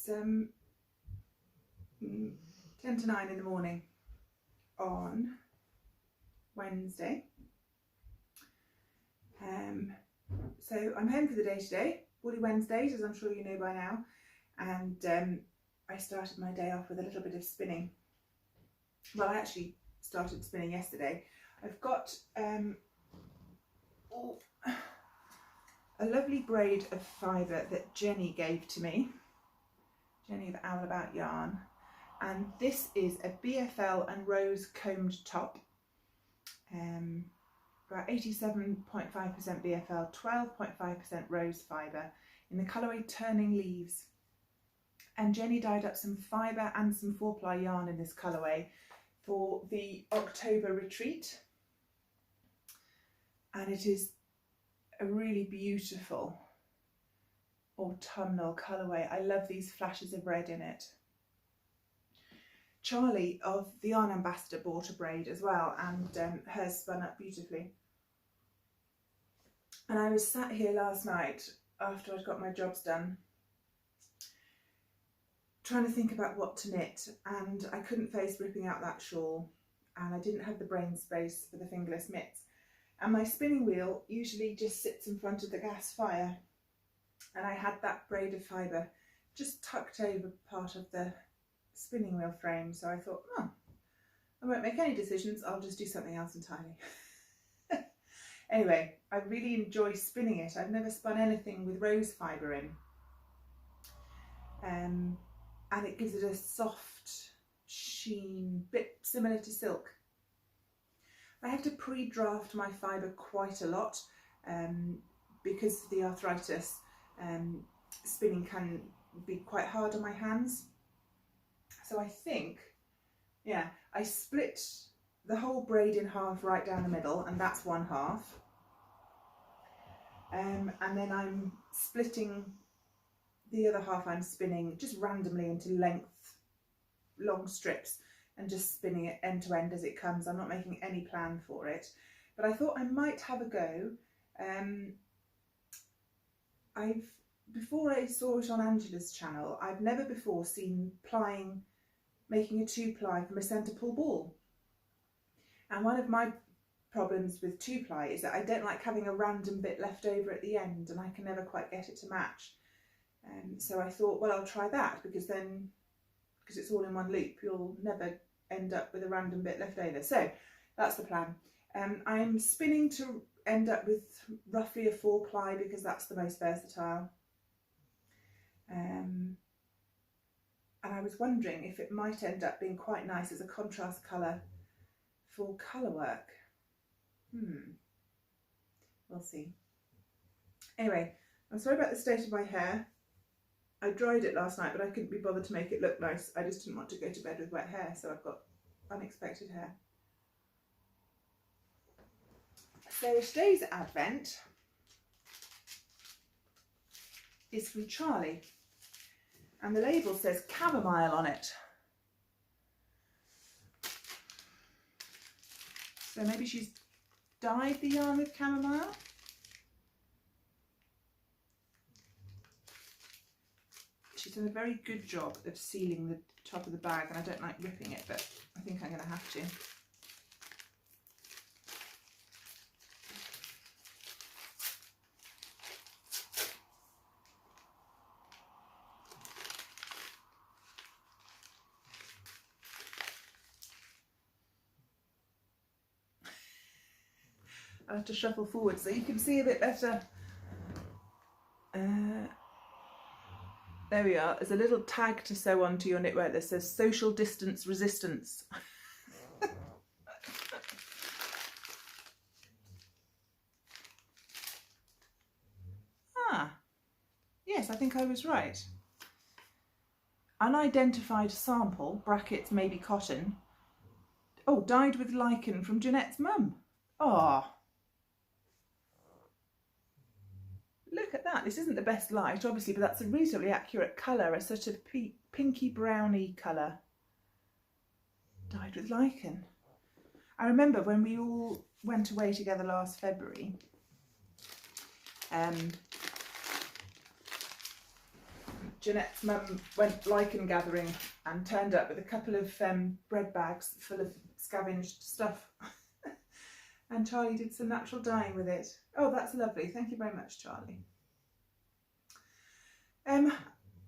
It's 10 to 9 in the morning on Wednesday. So I'm home for the day today, Woolly Wednesdays, as I'm sure you know by now, and I started my day off with a little bit of spinning. Well, I actually started spinning yesterday. I've got a lovely braid of fibre that Jenny gave to me, Jenny of Owl About Yarn, and this is a BFL and rose combed top, about 87.5% BFL, 12.5% rose fibre in the colourway Turning Leaves. And Jenny dyed up some fibre and some 4-ply yarn in this colourway for the October retreat, and it is a really beautiful autumnal colourway. I love these flashes of red in it. Charlie of the Yarn Ambassador bought a braid as well, and hers spun up beautifully. And I was sat here last night after I'd got my jobs done, trying to think about what to knit, and I couldn't face ripping out that shawl, and I didn't have the brain space for the fingerless mitts. And my spinning wheel usually just sits in front of the gas fire, and I had that braid of fibre just tucked over part of the spinning wheel frame, so I thought, oh, I won't make any decisions, I'll just do something else entirely. Anyway, I really enjoy spinning it. I've never spun anything with rose fibre in, and it gives it a soft sheen, bit similar to silk. I have to pre-draft my fibre quite a lot because of the arthritis. Spinning can be quite hard on my hands. So I think, yeah, I split the whole braid in half right down the middle, and that's one half. And then I'm splitting the other half, I'm spinning just randomly into long strips and just spinning it end to end as it comes. I'm not making any plan for it, but I thought I might have a go. Before I saw it on Angela's channel, I've never before seen making a 2-ply from a centre pull ball. And one of my problems with 2-ply is that I don't like having a random bit left over at the end, and I can never quite get it to match. So I thought, well, I'll try that, because it's all in one loop, you'll never end up with a random bit left over. So that's the plan. I'm spinning to end up with roughly a 4-ply because that's the most versatile. And I was wondering if it might end up being quite nice as a contrast colour for colour work. We'll see. Anyway, I'm sorry about the state of my hair. I dried it last night, but I couldn't be bothered to make it look nice. I just didn't want to go to bed with wet hair, so I've got unexpected hair. So today's advent is from Charlie, and the label says chamomile on it. So maybe she's dyed the yarn with chamomile. She's done a very good job of sealing the top of the bag, and I don't like ripping it, but I think I'm going to have to. I'll have to shuffle forward so you can see a bit better. There we are. There's a little tag to sew onto your knitwear that says social distance resistance. Yes, I think I was right. Unidentified sample, brackets maybe cotton. Oh, dyed with lichen from Jeanette's mum. Oh. Look at that. This isn't the best light, obviously, but that's a reasonably accurate colour, a sort of pinky browny colour. Dyed with lichen. I remember when we all went away together last Jeanette's mum went lichen gathering and turned up with a couple of bread bags full of scavenged stuff. And Charlie did some natural dyeing with it. Oh, that's lovely. Thank you very much, Charlie.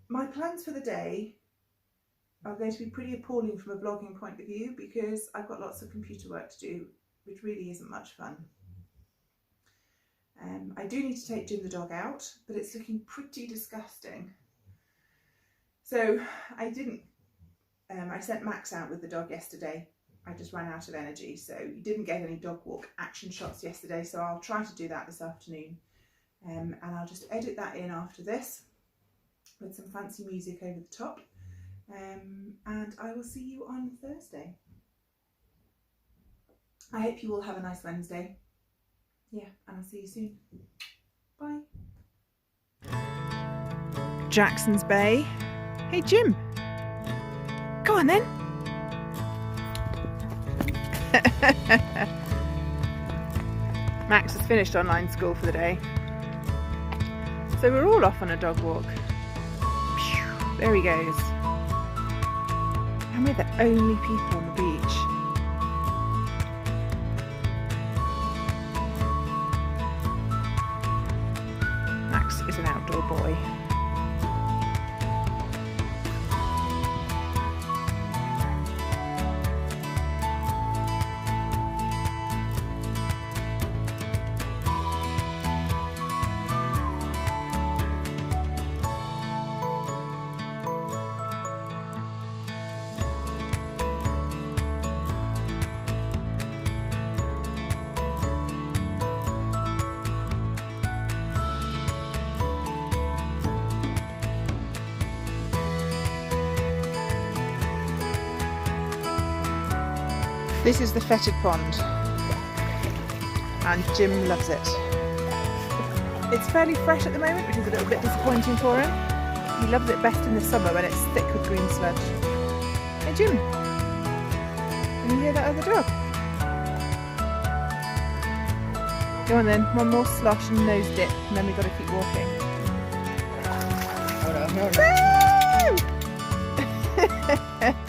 My plans for the day are going to be pretty appalling from a vlogging point of view because I've got lots of computer work to do, which really isn't much fun. I do need to take Jim the dog out, but it's looking pretty disgusting. So I sent Max out with the dog yesterday. I just ran out of energy, so you didn't get any dog walk action shots yesterday, so I'll try to do that this afternoon. And I'll just edit that in after this with some fancy music over the top. And I will see you on Thursday. I hope you all have a nice Wednesday. Yeah, and I'll see you soon. Bye. Jackson's Bay. Hey Jim, go on then. Max has finished online school for the day, so we're all off on a dog walk. There he goes. And we're the only people on the beach. Max is an outdoor boy. This is the fetid pond, and Jim loves it. It's fairly fresh at the moment, which is a little bit disappointing for him. He loves it best in the summer when it's thick with green sludge. Hey Jim, can you hear that other dog? Go on then, one more slosh and nose dip, and then we've got to keep walking. Oh no, no, no.